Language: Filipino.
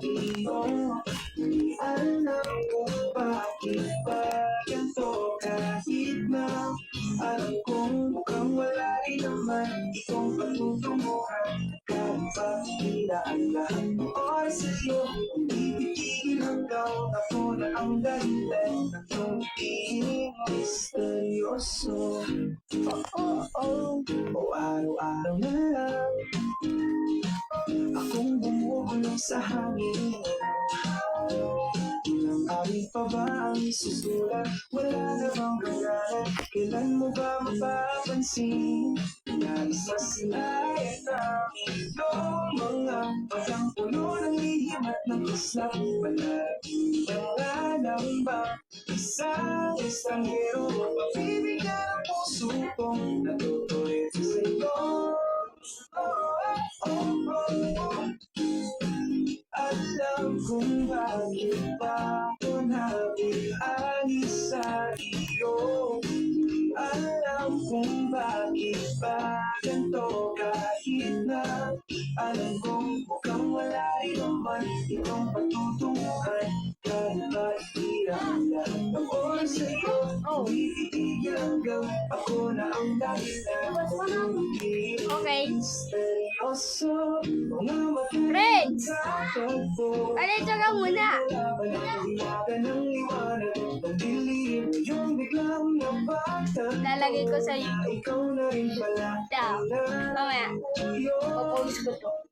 iyo. Alam ko bakit ba ganito kahit na alam kong mukhang wala rin naman itong patutunguhan. Kahit pa tila ang lahat ng oras sa'yo, hindi titigil hanggang ako na ang dahilan ng iyong pagiging misteryoso. O araw-araw na lang akong bumubulong sa hangin. Ilang awit pa ba ang isusulat? Wala na bang pangalan? Kailan mo ba mapapansin na isa sila ay tanging iyong mga bagang puno ng lihim at ng kislap? Palagi mga nambang isang estranghero, mapapibigyan ang puso kong natutuloy sa iyo. Alam kung bakit ba ako nag-alis sa iyo. Alam kung bakit ba ganito kahit na alam kong mukhang wala rin naman itong patutunguhan. Kahit ba itira ang lahat ng oras sa'yo, hindi titigil hanggang ako na ang dahilan. Okay. Misteryoso, mga Friends! magkakatagpo. Alito ka muna. Lalagay ko sa YouTube. Ikaw na rin pala. Mamaya. Popost ko to.